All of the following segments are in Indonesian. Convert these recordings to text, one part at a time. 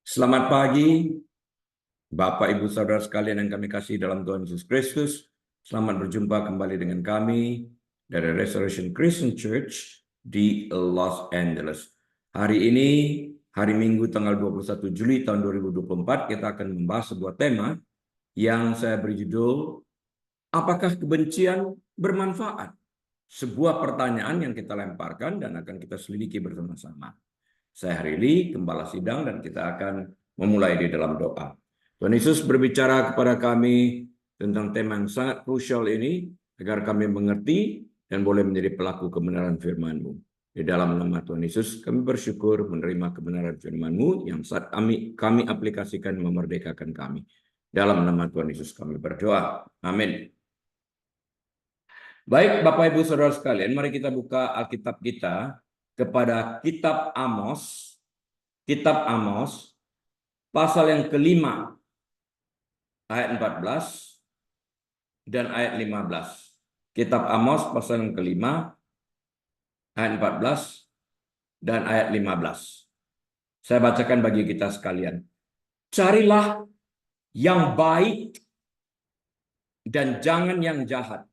Selamat pagi, Bapak, Ibu, Saudara sekalian yang kami kasih dalam Tuhan Yesus Kristus. Selamat berjumpa kembali dengan kami dari Restoration Christian Church di Los Angeles. Hari ini, hari Minggu tanggal 21 Juli tahun 2024, kita akan membahas sebuah tema yang saya beri judul, apakah kebencian bermanfaat? Sebuah pertanyaan yang kita lemparkan dan akan kita selidiki bersama-sama. Saya Harili, Gembala Sidang, dan kita akan memulai di dalam doa. Tuhan Yesus berbicara kepada kami tentang tema yang sangat krusial ini, agar kami mengerti dan boleh menjadi pelaku kebenaran firman-Mu. Di dalam nama Tuhan Yesus, kami bersyukur menerima kebenaran firman-Mu yang saat kami aplikasikan memerdekakan kami. Dalam nama Tuhan Yesus kami berdoa. Amin. Baik, Bapak, Ibu, Saudara sekalian, mari kita buka Alkitab kita kepada Kitab Amos, pasal yang kelima, ayat 14 dan ayat 15. Kitab Amos, pasal yang kelima, ayat 14 dan ayat 15. Saya bacakan bagi kita sekalian. Carilah yang baik dan jangan yang jahat,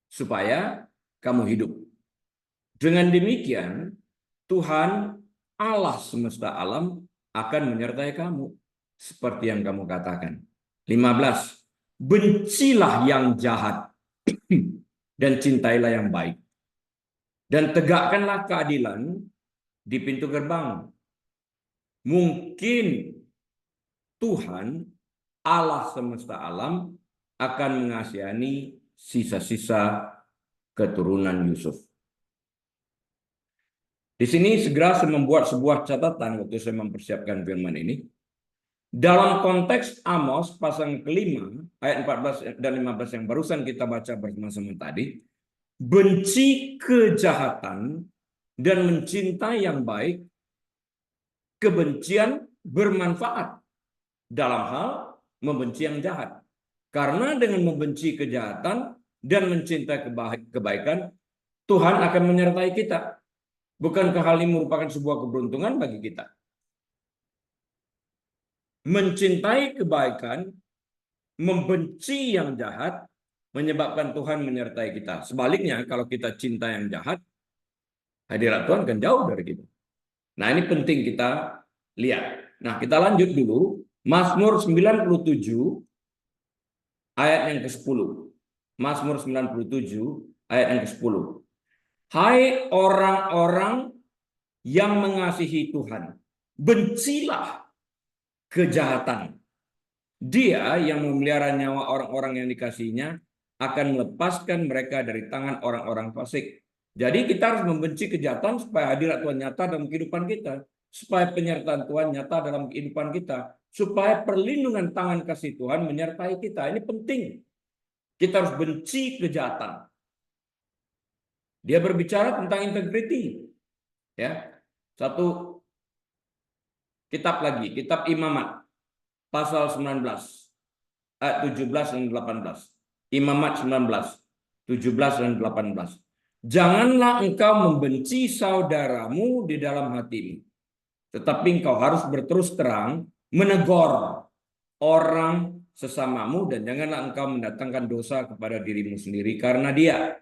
supaya kamu hidup. Dengan demikian, Tuhan Allah semesta alam akan menyertai kamu, seperti yang kamu katakan. 15. Bencilah yang jahat dan cintailah yang baik. Dan tegakkanlah keadilan di pintu gerbang. Mungkin Tuhan Allah semesta alam akan mengasihani sisa-sisa keturunan Yusuf. Di sini segera saya membuat sebuah catatan waktu saya mempersiapkan firman ini. Dalam konteks Amos pasal kelima ayat 14 dan 15 yang barusan kita baca bersama-sama tadi, benci kejahatan dan mencintai yang baik, kebencian bermanfaat dalam hal membenci yang jahat. Karena dengan membenci kejahatan dan mencintai kebaikan, Tuhan akan menyertai kita. Bukankah hal ini merupakan sebuah keberuntungan bagi kita? Mencintai kebaikan, membenci yang jahat, menyebabkan Tuhan menyertai kita. Sebaliknya, kalau kita cinta yang jahat, hadirat Tuhan akan jauh dari kita. Nah, ini penting kita lihat. Nah, kita lanjut dulu. Mazmur 97 ayat yang ke-10. Mazmur 97 ayat yang ke-10. Hai orang-orang yang mengasihi Tuhan, bencilah kejahatan. Dia yang memelihara nyawa orang-orang yang dikasihinya akan melepaskan mereka dari tangan orang-orang fasik. Jadi kita harus membenci kejahatan supaya hadirat Tuhan nyata dalam kehidupan kita. Supaya penyertaan Tuhan nyata dalam kehidupan kita. Supaya perlindungan tangan kasih Tuhan menyertai kita. Ini penting. Kita harus benci kejahatan. Dia berbicara tentang integriti. Ya. Satu kitab lagi, kitab Imamat. Pasal 19, ayat 17 dan 18. Imamat 19, 17 dan 18. Janganlah engkau membenci saudaramu di dalam hatimu, tetapi engkau harus berterus terang menegur orang sesamamu, dan janganlah engkau mendatangkan dosa kepada dirimu sendiri karena dia.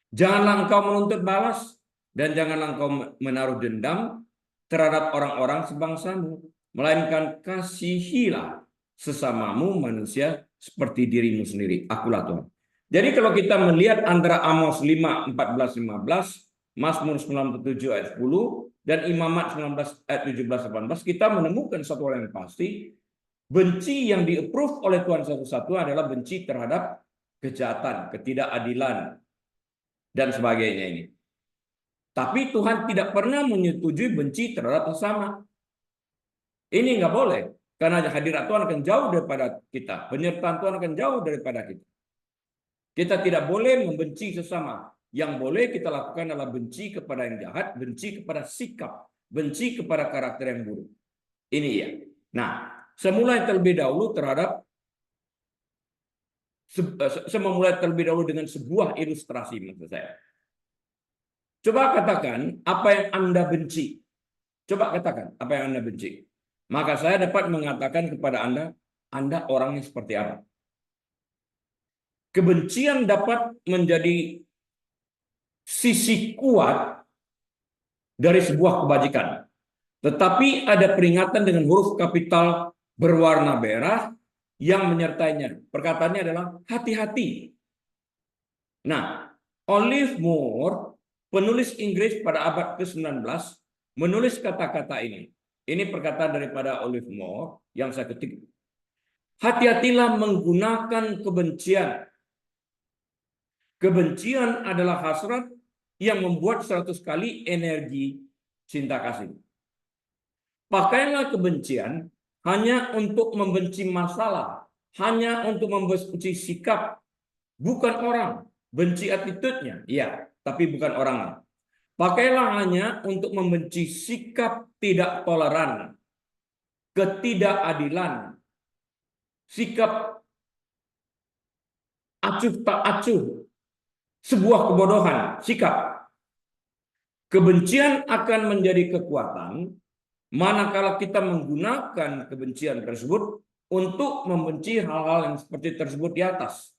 Janganlah engkau menuntut balas, dan janganlah engkau menaruh dendam terhadap orang-orang sebangsamu, melainkan kasihilah sesamamu manusia seperti dirimu sendiri. Akulah Tuhan. Jadi kalau kita melihat antara Amos 5, 14, 15, Mazmur 97 ayat 10, dan Imamat 19 ayat 17, 18, kita menemukan satu hal yang pasti. Benci yang di-approve oleh Tuhan satu-satu adalah benci terhadap kejahatan, ketidakadilan, dan sebagainya ini. Tapi Tuhan tidak pernah menyetujui benci terhadap sesama. Ini nggak boleh. Karena hadirat Tuhan akan jauh daripada kita. Penyertaan Tuhan akan jauh daripada kita. Kita tidak boleh membenci sesama. Yang boleh kita lakukan adalah benci kepada yang jahat, benci kepada sikap, benci kepada karakter yang buruk. Ini ya. Nah, saya memulai terlebih dahulu dengan sebuah ilustrasi maksud saya. Coba katakan apa yang Anda benci. Coba katakan apa yang Anda benci. Maka saya dapat mengatakan kepada Anda orangnya seperti apa. Kebencian dapat menjadi sisi kuat dari sebuah kebajikan. Tetapi ada peringatan dengan huruf kapital berwarna merah yang menyertainya. Perkataannya adalah hati-hati. Nah, Olive Moore, penulis Inggris pada abad ke-19, menulis kata-kata ini. Ini perkataan daripada Olive Moore yang saya ketik. Hati-hatilah menggunakan kebencian. Kebencian adalah hasrat yang membuat 100 kali energi cinta kasih. Pakailah kebencian hanya untuk membenci masalah, hanya untuk membenci sikap, bukan orang. Benci attitude-nya, ya, tapi bukan orangnya. Pakailah hanya untuk membenci sikap tidak toleran, ketidakadilan, sikap acuh tak acuh, sebuah kebodohan, sikap. Kebencian akan menjadi kekuatan manakala kita menggunakan kebencian tersebut untuk membenci hal-hal yang seperti tersebut di atas.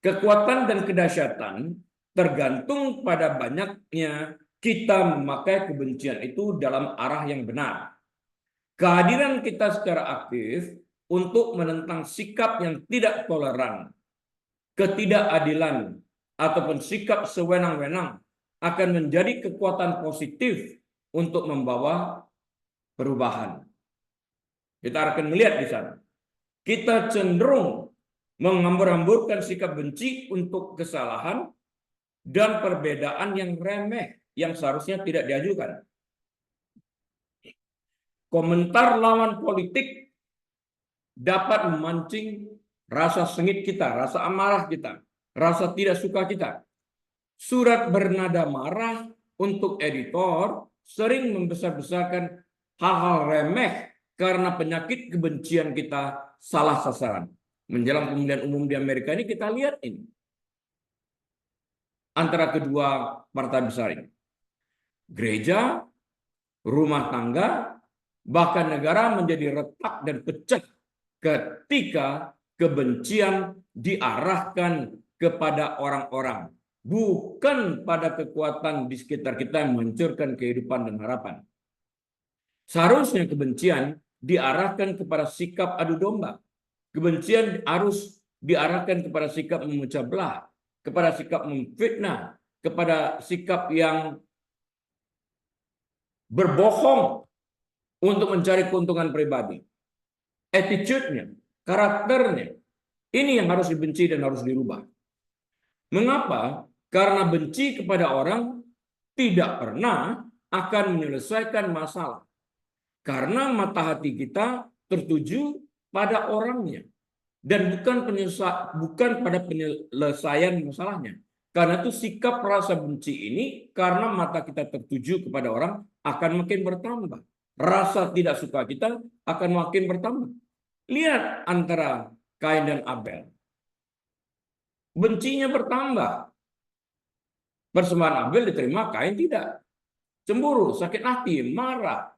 Kekuatan dan kedahsyatan tergantung pada banyaknya kita memakai kebencian itu dalam arah yang benar. Kehadiran kita secara aktif untuk menentang sikap yang tidak toleran, ketidakadilan, ataupun sikap sewenang-wenang akan menjadi kekuatan positif untuk membawa perubahan. Kita akan melihat di sana. Kita cenderung menghambur-hamburkan sikap benci untuk kesalahan dan perbedaan yang remeh yang seharusnya tidak diajukan. Komentar lawan politik dapat memancing rasa sengit kita, rasa amarah kita, rasa tidak suka kita. Surat bernada marah untuk editor sering membesar-besarkan hal-hal remeh karena penyakit kebencian kita salah sasaran. Menjelang pemilihan umum di Amerika ini kita lihat ini. Antara kedua partai besar ini. Gereja, rumah tangga, bahkan negara menjadi retak dan pecah ketika kebencian diarahkan kepada orang-orang, bukan pada kekuatan di sekitar kita yang menghancurkan kehidupan dan harapan. Seharusnya kebencian diarahkan kepada sikap adu domba. Kebencian harus diarahkan kepada sikap memecah belah, kepada sikap memfitnah, kepada sikap yang berbohong untuk mencari keuntungan pribadi. Attitude-nya, karakternya, ini yang harus dibenci dan harus dirubah. Mengapa? Karena benci kepada orang tidak pernah akan menyelesaikan masalah. Karena mata hati kita tertuju pada orangnya dan bukan pada penyelesaian masalahnya. Karena itu sikap rasa benci ini karena mata kita tertuju kepada orang akan makin bertambah. Rasa tidak suka kita akan makin bertambah. Lihat antara Kain dan Abel. Bencinya bertambah. Persembahan Abel diterima, Kain tidak. Cemburu, sakit hati, marah,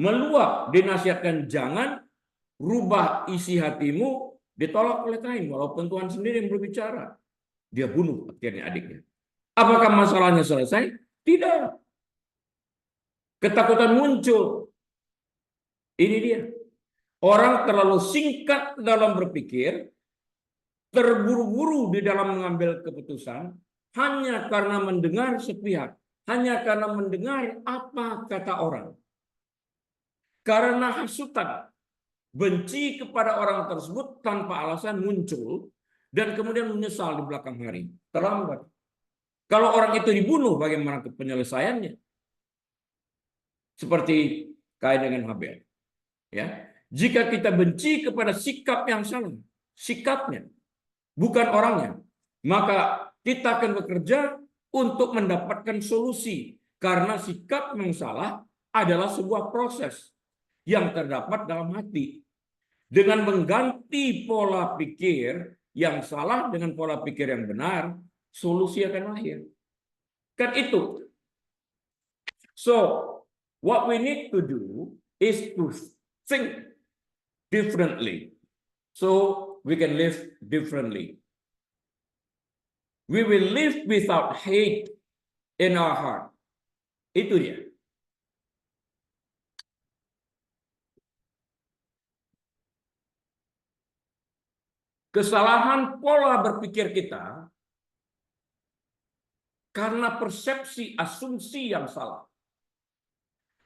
meluap, dinasihatkan jangan rubah isi hatimu, ditolak oleh Kain walaupun Tuhan sendiri yang berbicara. Dia bunuh akhirnya adiknya. Apakah masalahnya selesai? Tidak. Ketakutan muncul. Ini dia. Orang terlalu singkat dalam berpikir, terburu-buru di dalam mengambil keputusan, hanya karena mendengar sepihak, hanya karena mendengar apa kata orang. Karena hasutan, benci kepada orang tersebut tanpa alasan muncul, dan kemudian menyesal di belakang hari. Terlambat. Kalau orang itu dibunuh, bagaimana penyelesaiannya? Seperti Kain dengan Habel. Ya, jika kita benci kepada sikap yang salah, sikapnya, bukan orangnya, maka kita akan bekerja untuk mendapatkan solusi. Karena sikap yang salah adalah sebuah proses yang terdapat dalam hati. Dengan mengganti pola pikir yang salah dengan pola pikir yang benar, solusi akan lahir. Kan itu. So, what we need to do is to think differently. So we can live differently. We will live without hate in our heart. Itu dia. Kesalahan pola berpikir kita karena persepsi asumsi yang salah.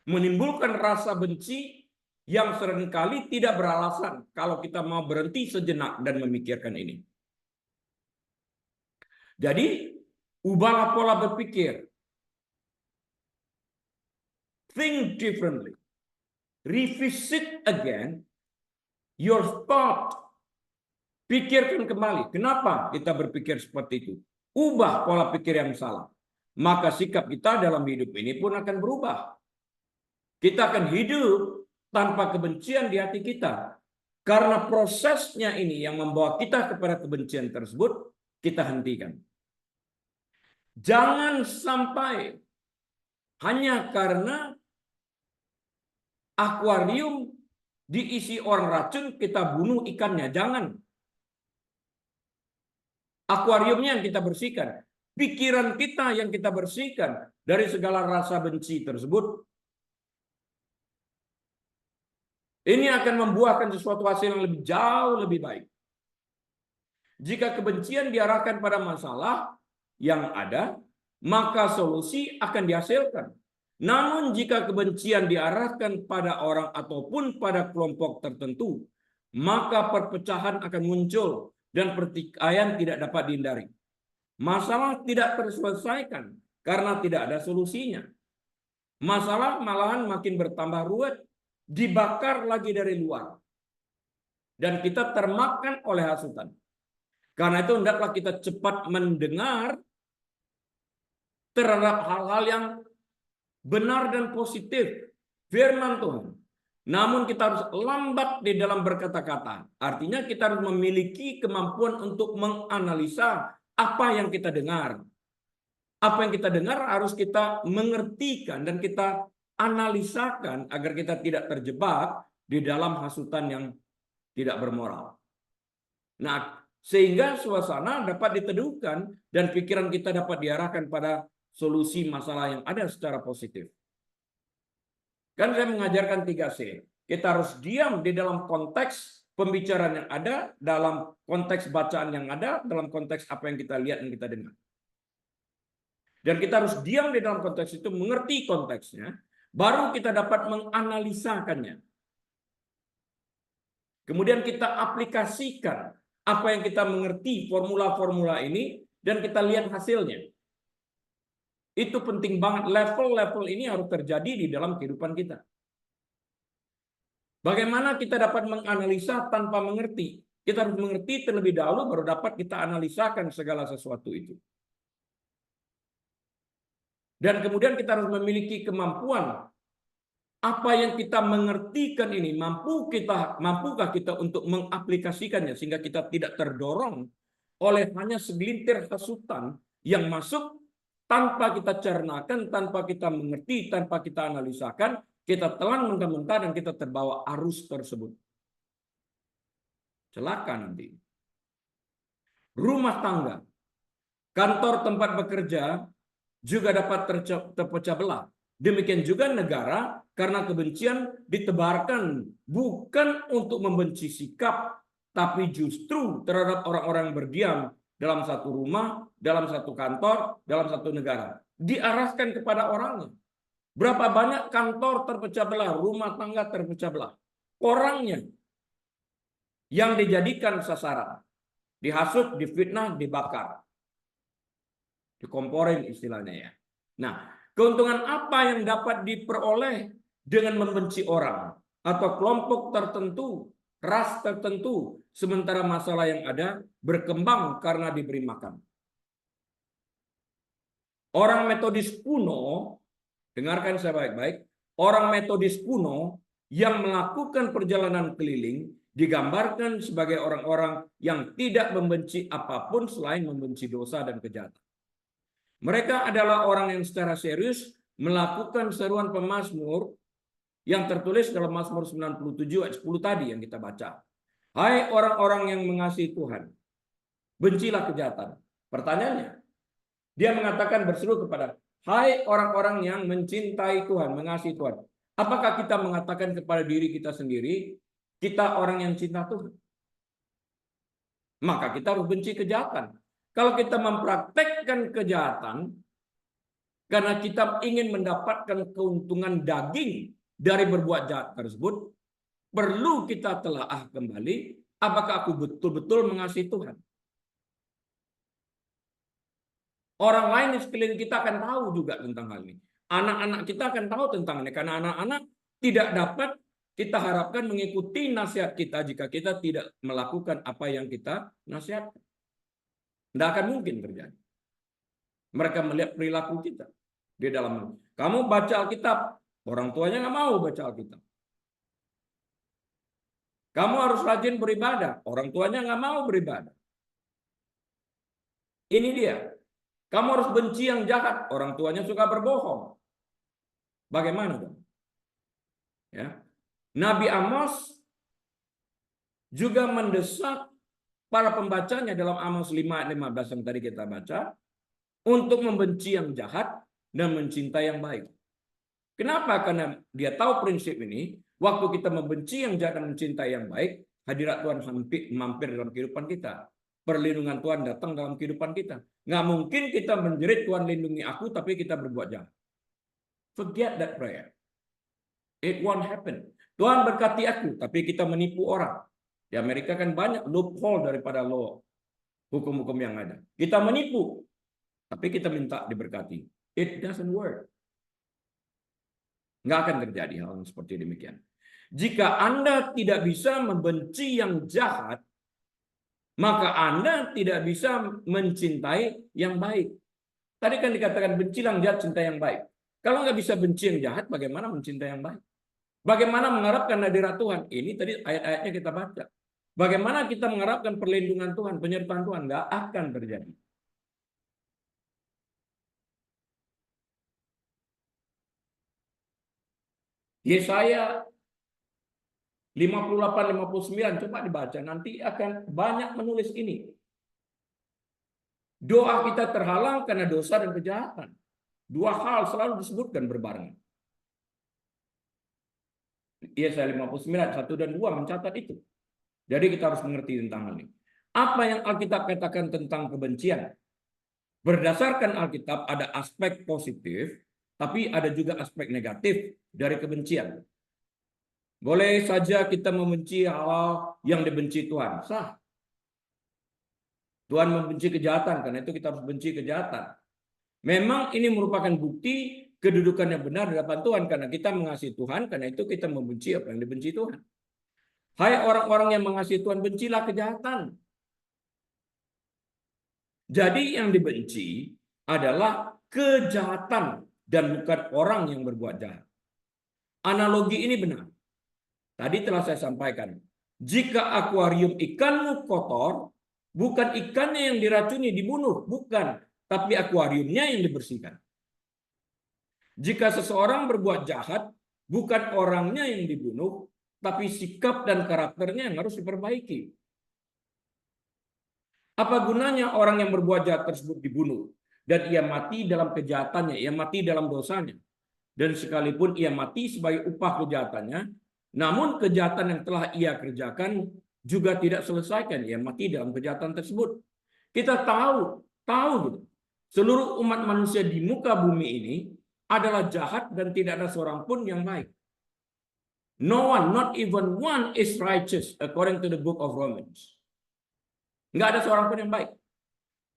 Menimbulkan rasa benci yang seringkali tidak beralasan kalau kita mau berhenti sejenak dan memikirkan ini. Jadi, ubahlah pola berpikir. Think differently. Revisit again your thought. Pikirkan kembali, kenapa kita berpikir seperti itu? Ubah pola pikir yang salah. Maka sikap kita dalam hidup ini pun akan berubah. Kita akan hidup tanpa kebencian di hati kita. Karena prosesnya ini yang membawa kita kepada kebencian tersebut, kita hentikan. Jangan sampai hanya karena akuarium diisi orang racun, kita bunuh ikannya. Jangan. Akuariumnya yang kita bersihkan. Pikiran kita yang kita bersihkan dari segala rasa benci tersebut. Ini akan membuahkan sesuatu hasil yang lebih jauh lebih baik. Jika kebencian diarahkan pada masalah yang ada, maka solusi akan dihasilkan. Namun jika kebencian diarahkan pada orang ataupun pada kelompok tertentu, maka perpecahan akan muncul dan pertikaian tidak dapat dihindari. Masalah tidak terselesaikan karena tidak ada solusinya. Masalah malahan makin bertambah ruwet, dibakar lagi dari luar. Dan kita termakan oleh hasutan. Karena itu hendaklah kita cepat mendengar terhadap hal-hal yang benar dan positif firman Tuhan. Namun kita harus lambat di dalam berkata-kata. Artinya kita harus memiliki kemampuan untuk menganalisa apa yang kita dengar. Apa yang kita dengar harus kita mengertikan dan kita analisakan agar kita tidak terjebak di dalam hasutan yang tidak bermoral. Nah, sehingga suasana dapat diteduhkan dan pikiran kita dapat diarahkan pada solusi masalah yang ada secara positif. Kan saya mengajarkan 3C. Kita harus diam di dalam konteks pembicaraan yang ada, dalam konteks bacaan yang ada, dalam konteks apa yang kita lihat dan kita dengar. Dan kita harus diam di dalam konteks itu, mengerti konteksnya, baru kita dapat menganalisakannya. Kemudian kita aplikasikan apa yang kita mengerti, formula-formula ini, dan kita lihat hasilnya. Itu penting banget. Level-level ini harus terjadi di dalam kehidupan kita. Bagaimana kita dapat menganalisa tanpa mengerti? Kita harus mengerti terlebih dahulu, baru dapat kita analisakan segala sesuatu itu. Dan kemudian kita harus memiliki kemampuan. Apa yang kita mengertikan ini, mampukah kita untuk mengaplikasikannya sehingga kita tidak terdorong oleh hanya segelintir hasutan yang masuk tanpa kita cernakan, tanpa kita mengerti, tanpa kita analisakan, kita telan mentah-mentah dan kita terbawa arus tersebut. Celaka nanti. Rumah tangga, kantor tempat bekerja juga dapat terpecah belah. Demikian juga negara, karena kebencian ditebarkan bukan untuk membenci sikap, tapi justru terhadap orang-orang yang berdiam dalam satu rumah, dalam satu kantor, dalam satu negara. Diarahkan kepada orangnya. Berapa banyak kantor terpecah belah, rumah tangga terpecah belah. Orangnya yang dijadikan sasaran. Dihasut, difitnah, dibakar. Dikomporin istilahnya ya. Nah, keuntungan apa yang dapat diperoleh dengan membenci orang atau kelompok tertentu, ras tertentu, sementara masalah yang ada berkembang karena diberi makan. Orang Metodis kuno, dengarkan saya baik-baik, orang Metodis kuno yang melakukan perjalanan keliling digambarkan sebagai orang-orang yang tidak membenci apapun selain membenci dosa dan kejahatan. Mereka adalah orang yang secara serius melakukan seruan pemazmur yang tertulis dalam Mazmur 97 ayat 10 tadi yang kita baca. Hai orang-orang yang mengasihi Tuhan, bencilah kejahatan. Pertanyaannya, dia mengatakan berseru kepada, hai orang-orang yang mencintai Tuhan, mengasihi Tuhan. Apakah kita mengatakan kepada diri kita sendiri, kita orang yang cinta Tuhan? Maka kita harus benci kejahatan. Kalau kita mempraktekkan kejahatan, karena kita ingin mendapatkan keuntungan daging dari berbuat jahat tersebut, perlu kita telaah kembali, apakah aku betul-betul mengasihi Tuhan? Orang lain di sekeliling kita akan tahu juga tentang hal ini. Anak-anak kita akan tahu tentang ini, karena anak-anak tidak dapat kita harapkan mengikuti nasihat kita jika kita tidak melakukan apa yang kita nasihatkan. Tidak akan mungkin terjadi. Mereka melihat perilaku kita di dalam. Kamu baca Alkitab, orang tuanya nggak mau baca Alkitab. Kamu harus rajin beribadah, orang tuanya nggak mau beribadah. Ini dia. Kamu harus benci yang jahat, orang tuanya suka berbohong. Bagaimana dong? Ya. Nabi Amos juga mendesak para pembacanya dalam Amos 5 ayat 15 yang tadi kita baca untuk membenci yang jahat dan mencintai yang baik. Kenapa? Karena dia tahu prinsip ini, waktu kita membenci yang jahat dan mencintai yang baik, hadirat Tuhan mampir dalam kehidupan kita. Perlindungan Tuhan datang dalam kehidupan kita. Nggak mungkin kita menjerit Tuhan lindungi aku, tapi kita berbuat jahat. Forget that prayer. It won't happen. Tuhan berkati aku, tapi kita menipu orang. Di Amerika kan banyak loophole daripada law, hukum-hukum yang ada. Kita menipu, tapi kita minta diberkati. It doesn't work. Nggak akan terjadi hal yang seperti demikian. Jika Anda tidak bisa membenci yang jahat, maka Anda tidak bisa mencintai yang baik. Tadi kan dikatakan bencilah yang jahat, cintai yang baik. Kalau nggak bisa benci yang jahat, bagaimana mencintai yang baik? Bagaimana mengharapkan hadirat Tuhan? Ini tadi ayat-ayatnya kita baca. Bagaimana kita mengharapkan perlindungan Tuhan, penyertaan Tuhan? Nggak akan terjadi. Yesaya 58-59, coba dibaca. Nanti akan banyak menulis ini. Doa kita terhalang karena dosa dan kejahatan. Dua hal selalu disebutkan berbarengan. Yesaya 59, 1 dan 2 mencatat itu. Jadi kita harus mengerti tentang hal ini. Apa yang Alkitab katakan tentang kebencian? Berdasarkan Alkitab ada aspek positif, tapi ada juga aspek negatif dari kebencian. Boleh saja kita membenci hal yang dibenci Tuhan. Sah. Tuhan membenci kejahatan, karena itu kita harus benci kejahatan. Memang ini merupakan bukti kedudukan yang benar di hadapan Tuhan, karena kita mengasihi Tuhan, karena itu kita membenci apa yang dibenci Tuhan. Hai orang-orang yang mengasihi Tuhan, bencilah kejahatan. Jadi yang dibenci adalah kejahatan dan bukan orang yang berbuat jahat. Analogi ini benar. Tadi telah saya sampaikan. Jika akuarium ikanmu kotor, bukan ikannya yang diracuni, dibunuh. Bukan. Tapi akuariumnya yang dibersihkan. Jika seseorang berbuat jahat, bukan orangnya yang dibunuh, tapi sikap dan karakternya yang harus diperbaiki. Apa gunanya orang yang berbuat jahat tersebut dibunuh? Dan ia mati dalam kejahatannya, ia mati dalam dosanya. Dan sekalipun ia mati sebagai upah kejahatannya, namun kejahatan yang telah ia kerjakan juga tidak selesaikan. Ia mati dalam kejahatan tersebut. Kita tahu gitu. Seluruh umat manusia di muka bumi ini adalah jahat dan tidak ada seorang pun yang baik. No one, not even one is righteous according to the book of Romans. Nggak ada seorang pun yang baik.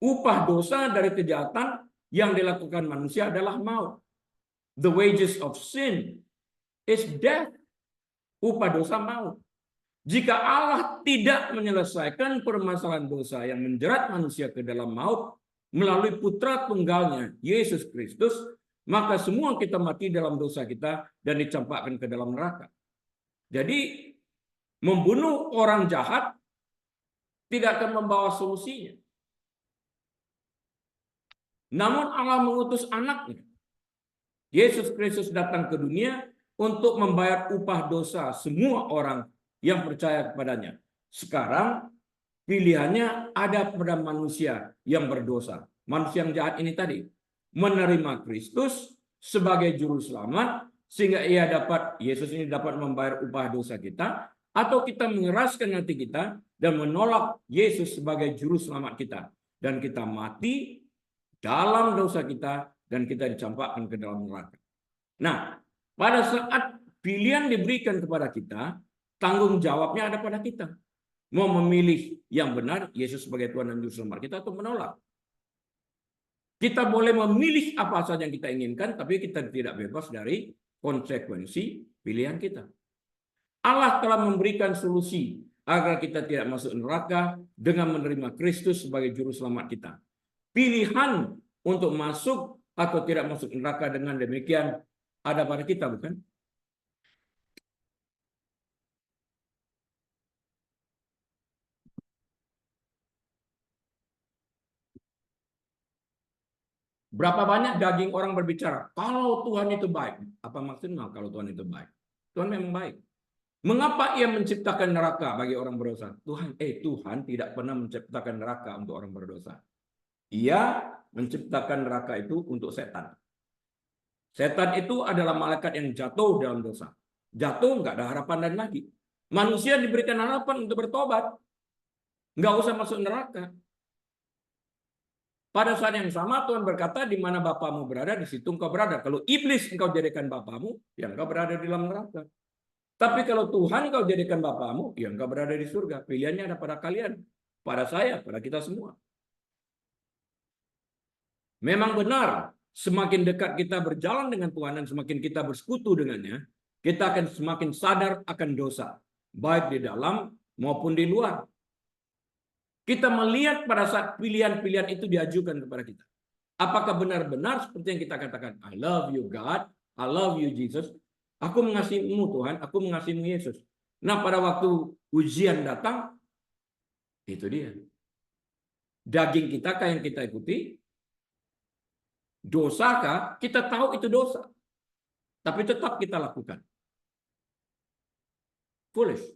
Upah dosa dari kejahatan yang dilakukan manusia adalah maut. The wages of sin is death. Upah dosa maut. Jika Allah tidak menyelesaikan permasalahan dosa yang menjerat manusia ke dalam maut melalui putra tunggalnya, Yesus Kristus, maka semua kita mati dalam dosa kita dan dicampakkan ke dalam neraka. Jadi, membunuh orang jahat tidak akan membawa solusinya. Namun Allah mengutus anaknya. Yesus Kristus datang ke dunia untuk membayar upah dosa semua orang yang percaya kepadanya. Sekarang pilihannya ada pada manusia yang berdosa. Manusia yang jahat ini tadi. Menerima Kristus sebagai juru selamat sehingga Yesus ini dapat membayar upah dosa kita, atau kita mengeraskan hati kita dan menolak Yesus sebagai juru selamat kita, dan kita mati dalam dosa kita dan kita dicampakkan ke dalam neraka. Nah, pada saat pilihan diberikan kepada kita, tanggung jawabnya ada pada kita. Mau memilih yang benar, Yesus sebagai Tuhan dan Juru Selamat kita, atau menolak. Kita boleh memilih apa saja yang kita inginkan, tapi kita tidak bebas dari konsekuensi pilihan kita. Allah telah memberikan solusi agar kita tidak masuk neraka dengan menerima Kristus sebagai Juru Selamat kita. Pilihan untuk masuk atau tidak masuk neraka dengan demikian ada pada kita, bukan? Berapa banyak daging orang berbicara, kalau Tuhan itu baik. Apa maksudnya kalau Tuhan itu baik? Tuhan memang baik. Mengapa ia menciptakan neraka bagi orang berdosa? Tuhan tidak pernah menciptakan neraka untuk orang berdosa. Ia menciptakan neraka itu untuk setan. Setan itu adalah malaikat yang jatuh dalam dosa. Jatuh nggak ada harapan dan lagi. Manusia diberikan harapan untuk bertobat. Nggak usah masuk neraka. Pada saat yang sama Tuhan berkata, di mana bapamu berada, di situ engkau berada. Kalau iblis engkau jadikan bapamu, ya engkau berada di dalam neraka. Tapi kalau Tuhan engkau jadikan bapamu, ya engkau berada di surga. Pilihannya ada pada kalian, pada saya, pada kita semua. Memang benar, semakin dekat kita berjalan dengan Tuhan dan semakin kita bersekutu dengannya, kita akan semakin sadar akan dosa, baik di dalam maupun di luar. Kita melihat pada saat pilihan-pilihan itu diajukan kepada kita. Apakah benar-benar seperti yang kita katakan, I love you God, I love you Jesus, aku mengasihimu Tuhan, aku mengasihimu Yesus. Nah, pada waktu ujian datang, itu dia. Daging kita yang kita ikuti, dosakah? Kita tahu itu dosa, tapi tetap kita lakukan. Foolish.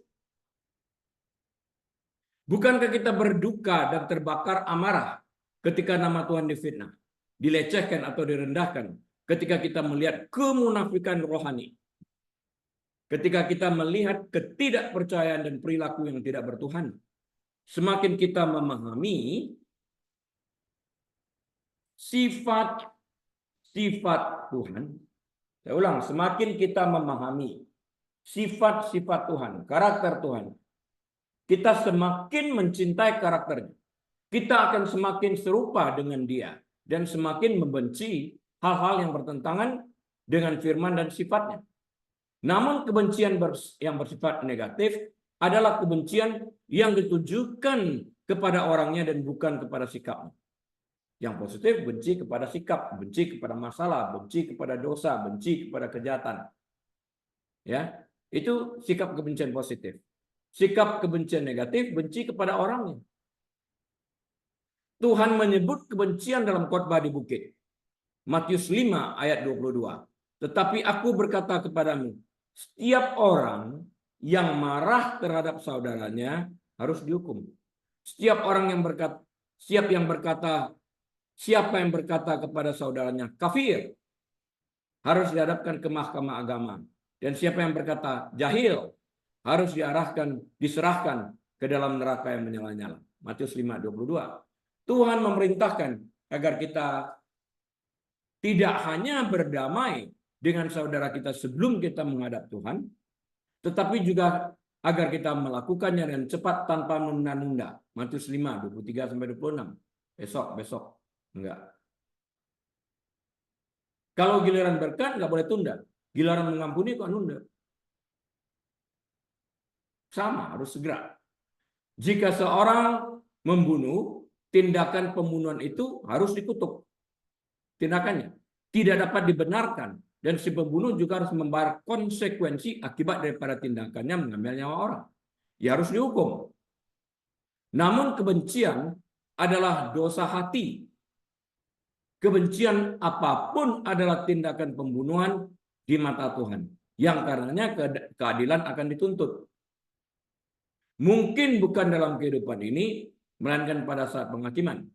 Bukankah kita berduka dan terbakar amarah ketika nama Tuhan difitnah, dilecehkan atau direndahkan, ketika kita melihat kemunafikan rohani, ketika kita melihat ketidakpercayaan dan perilaku yang tidak bertuhan? Semakin kita memahami sifat-sifat Tuhan, saya ulang, semakin kita memahami sifat-sifat Tuhan, karakter Tuhan, kita semakin mencintai karakternya. Kita akan semakin serupa dengan dia dan semakin membenci hal-hal yang bertentangan dengan firman dan sifatnya. Namun kebencian yang bersifat negatif adalah kebencian yang ditujukan kepada orangnya dan bukan kepada sikapnya. Yang positif benci kepada sikap, benci kepada masalah, benci kepada dosa, benci kepada kejahatan. Ya, itu sikap kebencian positif. Sikap kebencian negatif, benci kepada orangnya. Tuhan menyebut kebencian dalam khotbah di bukit. Matius 5 ayat 22. Tetapi aku berkata kepadamu, setiap orang yang marah terhadap saudaranya harus dihukum. Siapa yang berkata kepada saudaranya kafir harus dihadapkan ke mahkamah agama. Dan siapa yang berkata jahil harus diserahkan ke dalam neraka yang menyala-nyala. Matius 5:22. Tuhan memerintahkan agar kita tidak hanya berdamai dengan saudara kita sebelum kita menghadap Tuhan, tetapi juga agar kita melakukannya dengan cepat tanpa menunda-nunda. Matius 5:23-26. Besok. Enggak. Kalau giliran berkat nggak boleh tunda. Giliran mengampuni kok nunda. Sama, harus segera. Jika seorang membunuh, tindakan pembunuhan itu harus dikutuk. Tindakannya tidak dapat dibenarkan. Dan si pembunuh juga harus membayar konsekuensi akibat daripada tindakannya mengambil nyawa orang. Ya harus dihukum. Namun kebencian adalah dosa hati. Kebencian apapun adalah tindakan pembunuhan di mata Tuhan, yang karenanya keadilan akan dituntut. Mungkin bukan dalam kehidupan ini, melainkan pada saat penghakiman.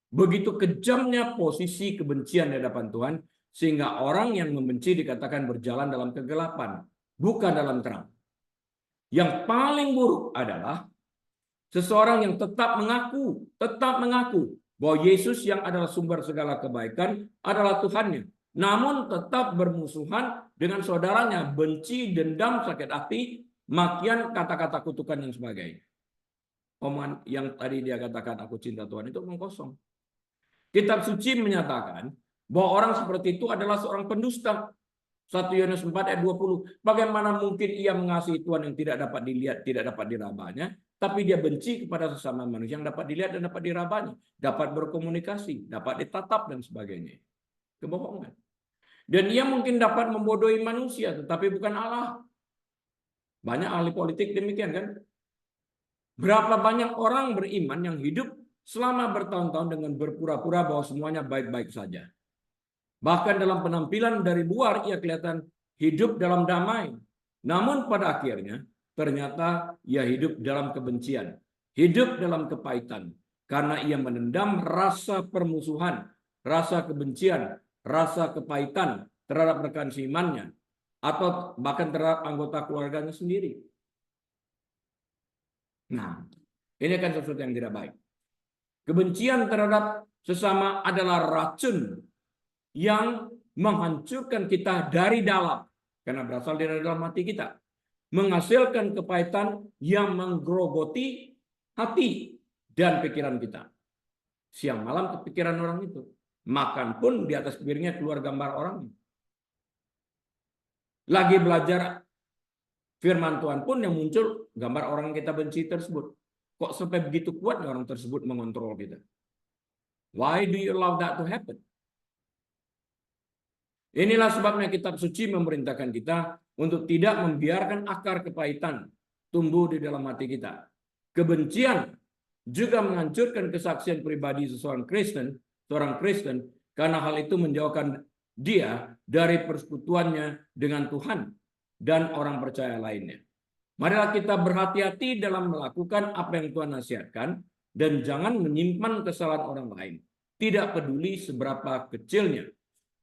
Begitu kejamnya posisi kebencian di hadapan Tuhan, sehingga orang yang membenci dikatakan berjalan dalam kegelapan, bukan dalam terang. Yang paling buruk adalah seseorang yang tetap mengaku bahwa Yesus yang adalah sumber segala kebaikan adalah Tuhannya, namun tetap bermusuhan dengan saudaranya, benci, dendam, sakit hati, makian, kata-kata kutukan dan sebagainya. Omongan yang tadi dia katakan aku cinta Tuhan itu omong kosong. Kitab suci menyatakan bahwa orang seperti itu adalah seorang pendusta. 1 Yohanes 4 ayat 20. Bagaimana mungkin ia mengasihi Tuhan yang tidak dapat dilihat, tidak dapat dirabanya, tapi dia benci kepada sesama manusia yang dapat dilihat dan dapat dirabanya, dapat berkomunikasi, dapat ditatap dan sebagainya. Kebohongan. Dan ia mungkin dapat membodohi manusia, tetapi bukan Allah. Banyak ahli politik demikian kan? Berapa banyak orang beriman yang hidup selama bertahun-tahun dengan berpura-pura bahwa semuanya baik-baik saja. Bahkan dalam penampilan dari luar ia kelihatan hidup dalam damai. Namun pada akhirnya ternyata ia hidup dalam kebencian, hidup dalam kepahitan. Karena ia menendam rasa permusuhan, rasa kebencian, rasa kepahitan terhadap rekan seimannya, atau bahkan terhadap anggota keluarganya sendiri. Nah, ini kan sesuatu yang tidak baik. Kebencian terhadap sesama adalah racun yang menghancurkan kita dari dalam, karena berasal dari dalam hati kita, menghasilkan kepahitan yang menggerogoti hati dan pikiran kita. Siang malam kepikiran orang itu, makan pun di atas piringnya keluar gambar orang. Lagi belajar firman Tuhan pun yang muncul gambar orang yang kita benci tersebut. Kok sampai begitu kuatnya orang tersebut mengontrol kita? Why do you allow that to happen? Inilah sebabnya kitab suci memerintahkan kita untuk tidak membiarkan akar kepahitan tumbuh di dalam hati kita. Kebencian juga menghancurkan kesaksian pribadi seorang Kristen, karena hal itu menjauhkan dia dari persekutuannya dengan Tuhan dan orang percaya lainnya. Marilah kita berhati-hati dalam melakukan apa yang Tuhan nasihatkan dan jangan menyimpan kesalahan orang lain. Tidak peduli seberapa kecilnya.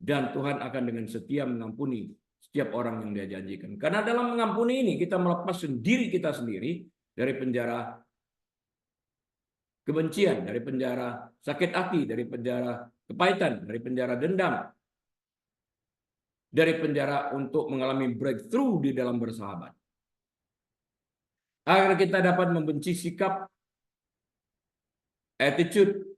Dan Tuhan akan dengan setia mengampuni setiap orang yang dia janjikan. Karena dalam mengampuni ini kita melepas diri kita sendiri dari penjara kebencian, dari penjara sakit hati, dari penjara kepahitan, dari penjara dendam, dari penjara untuk mengalami breakthrough di dalam bersahabat. Agar kita dapat membenci sikap, attitude,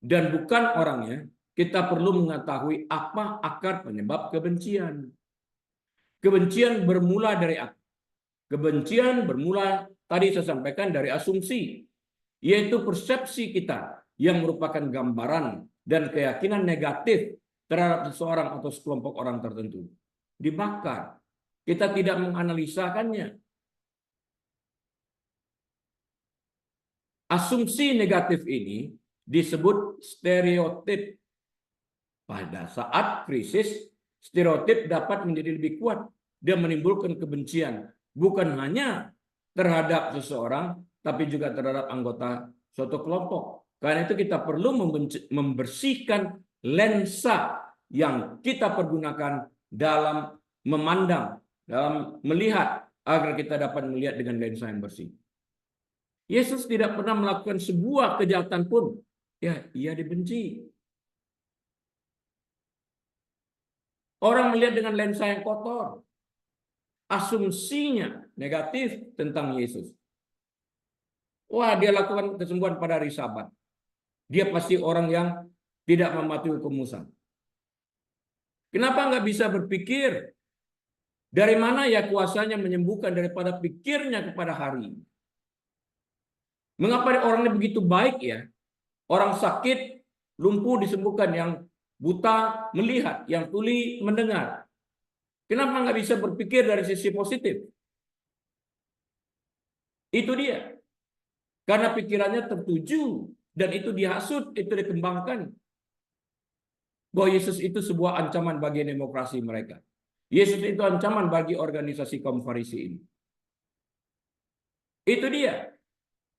dan bukan orangnya, kita perlu mengetahui apa akar penyebab kebencian. Kebencian bermula dari apa? Kebencian bermula, tadi saya sampaikan, dari asumsi, yaitu persepsi kita yang merupakan gambaran dan keyakinan negatif terhadap seseorang atau sekelompok orang tertentu. Dibakar. Kita tidak menganalisakannya. Asumsi negatif ini disebut stereotip. Pada saat krisis, stereotip dapat menjadi lebih kuat dan menimbulkan kebencian, bukan hanya terhadap seseorang, tapi juga terhadap anggota suatu kelompok. Karena itu kita perlu membersihkan lensa yang kita pergunakan dalam memandang, dalam melihat, agar kita dapat melihat dengan lensa yang bersih. Yesus tidak pernah melakukan sebuah kejahatan pun, ya, ia dibenci. Orang melihat dengan lensa yang kotor. Asumsinya negatif tentang Yesus. Wah, dia lakukan kesembuhan pada hari Sabat. Dia pasti orang yang tidak mematuhi hukum Musa. Kenapa nggak bisa berpikir? Dari mana ya kuasanya menyembuhkan daripada pikirnya kepada hari? Mengapa orangnya begitu baik ya? Orang sakit, lumpuh disembuhkan, yang buta melihat, yang tuli mendengar. Kenapa nggak bisa berpikir dari sisi positif? Itu dia. Karena pikirannya tertuju dan itu dihasut, itu dikembangkan. bahwa Yesus itu sebuah ancaman bagi demokrasi mereka. Yesus itu ancaman bagi organisasi kaum Farisi ini. Itu dia.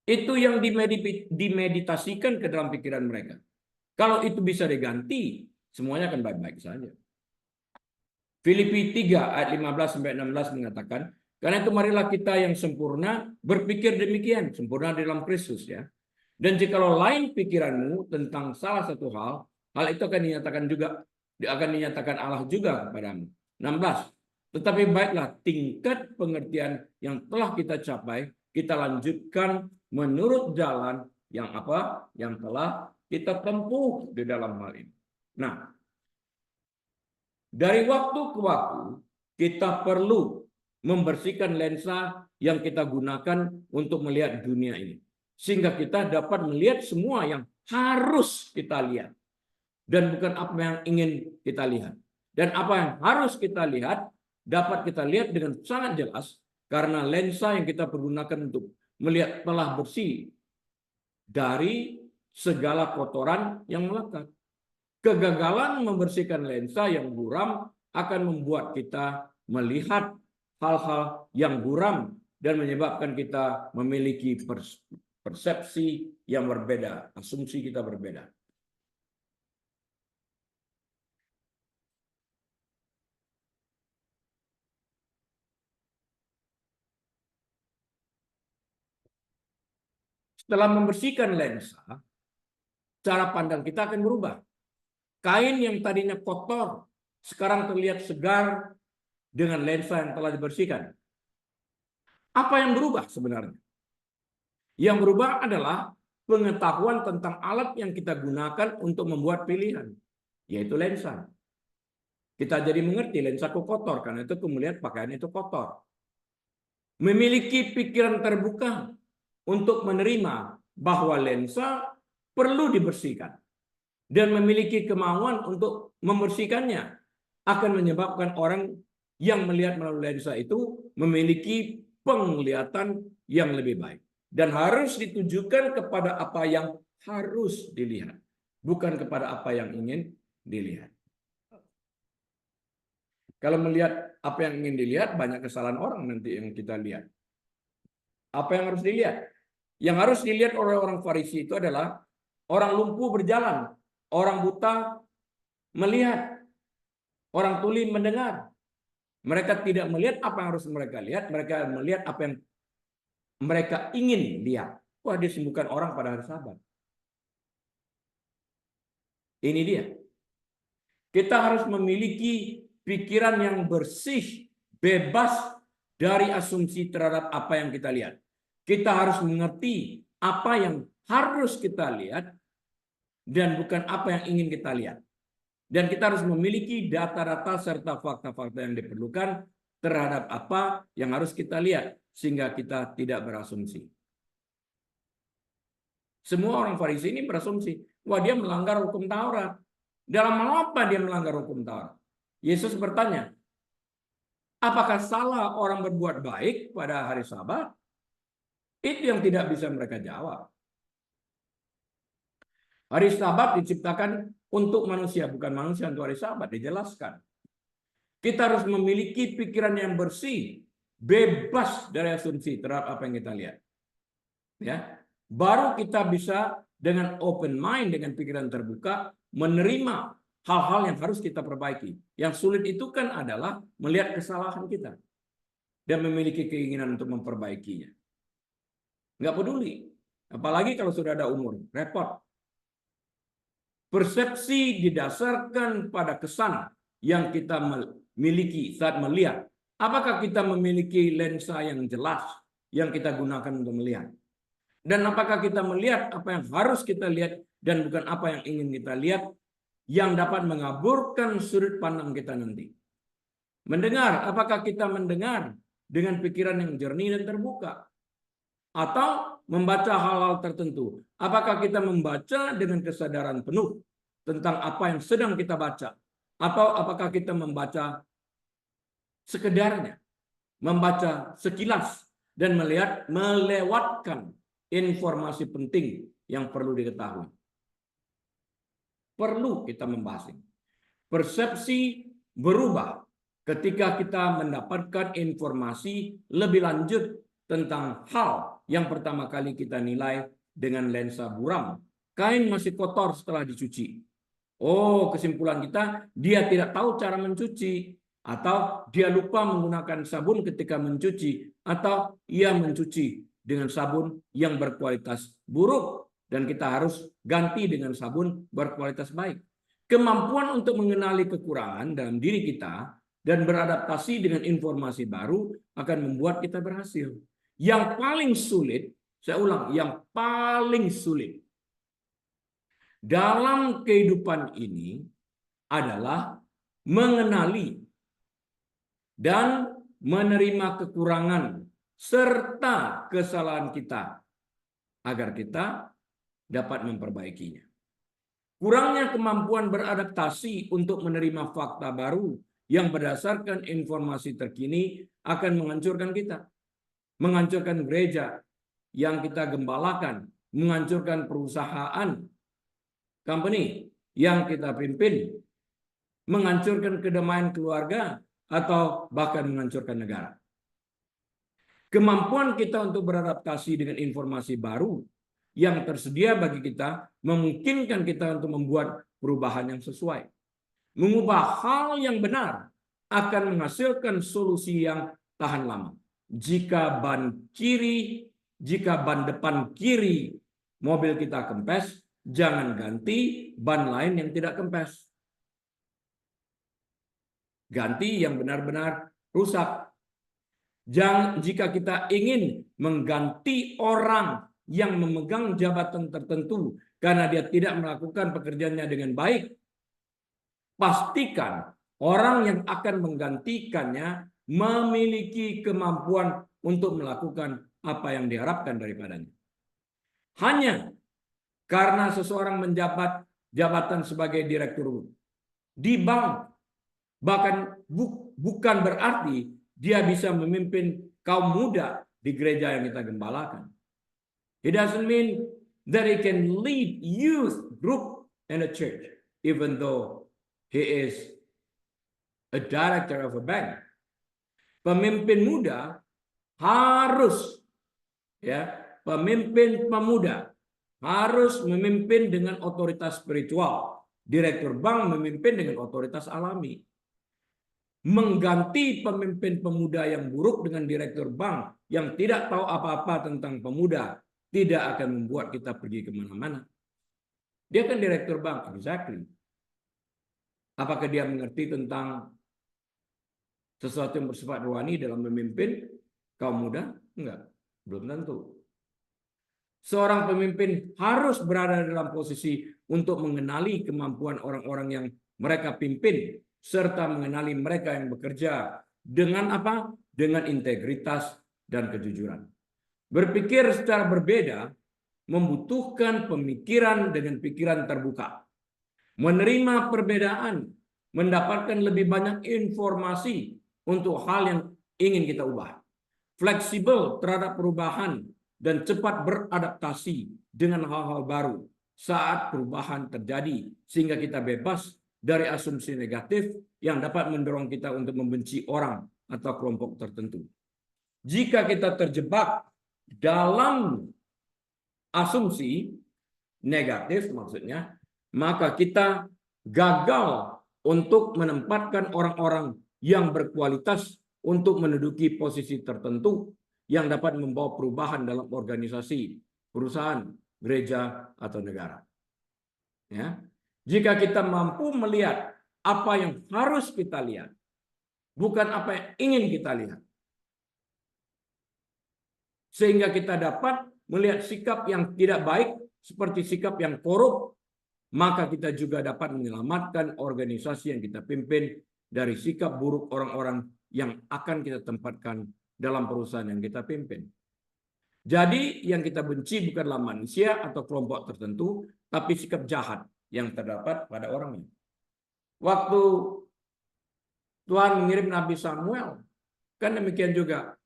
Itu yang dimeditasikan ke dalam pikiran mereka. Kalau itu bisa diganti, semuanya akan baik-baik saja. Filipi 3 ayat 15 sampai 16 mengatakan, karena itu marilah kita yang sempurna berpikir demikian, sempurna dalam Kristus ya. Dan jikalau lain pikiranmu tentang salah satu hal itu akan dinyatakan Allah juga kepadamu. 16. Tetapi baiklah tingkat pengertian yang telah kita capai, kita lanjutkan menurut jalan yang apa? Yang telah kita tempuh di dalam hal ini. Nah, dari waktu ke waktu kita perlu membersihkan lensa yang kita gunakan untuk melihat dunia ini. Sehingga kita dapat melihat semua yang harus kita lihat. Dan bukan apa yang ingin kita lihat. Dan apa yang harus kita lihat dapat kita lihat dengan sangat jelas karena lensa yang kita pergunakan untuk melihat telah bersih dari segala kotoran yang melekat. Kegagalan membersihkan lensa yang buram akan membuat kita melihat hal-hal yang buram dan menyebabkan kita memiliki persepsi yang berbeda, asumsi kita berbeda. Setelah membersihkan lensa, cara pandang kita akan berubah. Kain yang tadinya kotor, sekarang terlihat segar dengan lensa yang telah dibersihkan. Apa yang berubah sebenarnya? Yang berubah adalah pengetahuan tentang alat yang kita gunakan untuk membuat pilihan, yaitu lensa. Kita jadi mengerti lensa itu kotor, karena itu melihat pakaian itu kotor. Memiliki pikiran terbuka untuk menerima bahwa lensa perlu dibersihkan. Dan memiliki kemauan untuk membersihkannya akan menyebabkan orang yang melihat melalui lensa itu memiliki penglihatan yang lebih baik. Dan harus ditujukan kepada apa yang harus dilihat. Bukan kepada apa yang ingin dilihat. Kalau melihat apa yang ingin dilihat, banyak kesalahan orang nanti yang kita lihat. Apa yang harus dilihat? Yang harus dilihat oleh orang Farisi itu adalah orang lumpuh berjalan. Orang buta melihat, orang tuli mendengar. Mereka tidak melihat apa yang harus mereka lihat, mereka melihat apa yang mereka ingin lihat. Wah, disembuhkan orang pada hari Sabat. Ini dia. Kita harus memiliki pikiran yang bersih, bebas dari asumsi terhadap apa yang kita lihat. Kita harus mengerti apa yang harus kita lihat dan bukan apa yang ingin kita lihat. Dan kita harus memiliki data-data serta fakta-fakta yang diperlukan terhadap apa yang harus kita lihat sehingga kita tidak berasumsi. Semua orang Farisi ini berasumsi, wah dia melanggar hukum Taurat. Dalam hal apa dia melanggar hukum Taurat? Yesus bertanya, apakah salah orang berbuat baik pada hari Sabat? Itu yang tidak bisa mereka jawab. Hari Sabat diciptakan untuk manusia, bukan manusia untuk hari Sabat, dijelaskan. Kita harus memiliki pikiran yang bersih, bebas dari asumsi terhadap apa yang kita lihat. Ya, baru kita bisa dengan open mind, dengan pikiran terbuka, menerima hal-hal yang harus kita perbaiki. Yang sulit itu kan adalah melihat kesalahan kita dan memiliki keinginan untuk memperbaikinya. Nggak peduli, apalagi kalau sudah ada umur, repot. Persepsi didasarkan pada kesan yang kita miliki saat melihat. Apakah kita memiliki lensa yang jelas yang kita gunakan untuk melihat? Dan apakah kita melihat apa yang harus kita lihat dan bukan apa yang ingin kita lihat yang dapat mengaburkan sudut pandang kita nanti? Mendengar, apakah kita mendengar dengan pikiran yang jernih dan terbuka? Atau membaca hal-hal tertentu. Apakah kita membaca dengan kesadaran penuh tentang apa yang sedang kita baca? Atau apakah kita membaca sekedarnya, membaca sekilas dan melihat melewatkan informasi penting yang perlu diketahui? Perlu kita membahas ini. persepsi berubah ketika kita mendapatkan informasi lebih lanjut tentang hal yang pertama kali kita nilai dengan lensa buram. Kain masih kotor setelah dicuci. Oh, kesimpulan kita, dia tidak tahu cara mencuci, atau dia lupa menggunakan sabun ketika mencuci, atau ia mencuci dengan sabun yang berkualitas buruk, dan kita harus ganti dengan sabun berkualitas baik. Kemampuan untuk mengenali kekurangan dalam diri kita dan beradaptasi dengan informasi baru akan membuat kita berhasil. Yang paling sulit, saya ulang, yang paling sulit dalam kehidupan ini adalah mengenali dan menerima kekurangan serta kesalahan kita agar kita dapat memperbaikinya. Kurangnya kemampuan beradaptasi untuk menerima fakta baru yang berdasarkan informasi terkini akan menghancurkan kita. Menghancurkan gereja yang kita gembalakan, menghancurkan perusahaan company yang kita pimpin, menghancurkan kedamaian keluarga, atau bahkan menghancurkan negara. Kemampuan kita untuk beradaptasi dengan informasi baru yang tersedia bagi kita memungkinkan kita untuk membuat perubahan yang sesuai. Mengubah hal yang benar akan menghasilkan solusi yang tahan lama. Jika ban depan kiri mobil kita kempes, jangan ganti ban lain yang tidak kempes. Ganti yang benar-benar rusak. Jika kita ingin mengganti orang yang memegang jabatan tertentu karena dia tidak melakukan pekerjaannya dengan baik, pastikan orang yang akan menggantikannya memiliki kemampuan untuk melakukan apa yang diharapkan daripadanya. Hanya karena seseorang menjabat jabatan sebagai direktur di bank, bahkan bukan berarti dia bisa memimpin kaum muda di gereja yang kita gembalakan. It doesn't mean that he can lead youth group in a church, even though he is a director of a bank. Pemimpin muda harus, pemimpin pemuda harus memimpin dengan otoritas spiritual. Direktur bank memimpin dengan otoritas alami. Mengganti pemimpin pemuda yang buruk dengan direktur bank yang tidak tahu apa-apa tentang pemuda tidak akan membuat kita pergi kemana-mana. Dia kan direktur bank, exactly. Apakah dia mengerti tentang sesuatu yang bersifat rohani dalam memimpin kaum muda? Enggak, belum tentu. Seorang pemimpin harus berada dalam posisi untuk mengenali kemampuan orang-orang yang mereka pimpin, serta mengenali mereka yang bekerja dengan apa? Dengan integritas dan kejujuran. Berpikir secara berbeda membutuhkan pemikiran dengan pikiran terbuka. Menerima perbedaan, mendapatkan lebih banyak informasi untuk hal yang ingin kita ubah. Fleksibel terhadap perubahan dan cepat beradaptasi dengan hal-hal baru saat perubahan terjadi, sehingga kita bebas dari asumsi negatif yang dapat mendorong kita untuk membenci orang atau kelompok tertentu. Jika kita terjebak dalam asumsi negatif, maksudnya, maka kita gagal untuk menempatkan orang-orang yang berkualitas untuk menduduki posisi tertentu yang dapat membawa perubahan dalam organisasi, perusahaan, gereja, atau negara. Ya. Jika kita mampu melihat apa yang harus kita lihat, bukan apa yang ingin kita lihat, sehingga kita dapat melihat sikap yang tidak baik seperti sikap yang korup, maka kita juga dapat menyelamatkan organisasi yang kita pimpin dari sikap buruk orang-orang yang akan kita tempatkan dalam perusahaan yang kita pimpin. Jadi yang kita benci bukanlah manusia atau kelompok tertentu, tapi sikap jahat yang terdapat pada orangnya. Waktu Tuhan mengirim Nabi Samuel, kan demikian juga.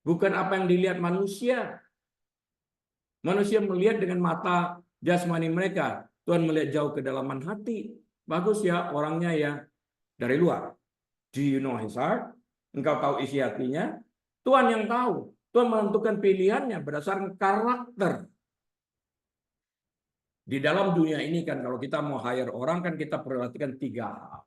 Bukan apa yang dilihat manusia. Manusia melihat dengan mata jasmani mereka. Tuhan melihat jauh kedalaman hati. bagus ya orangnya ya dari luar. Do you know his heart? Engkau tahu isi hatinya? Tuhan yang tahu. Tuhan menentukan pilihannya berdasarkan karakter. Di dalam dunia ini kan kalau kita mau hire orang kan kita perhatikan 3 hal.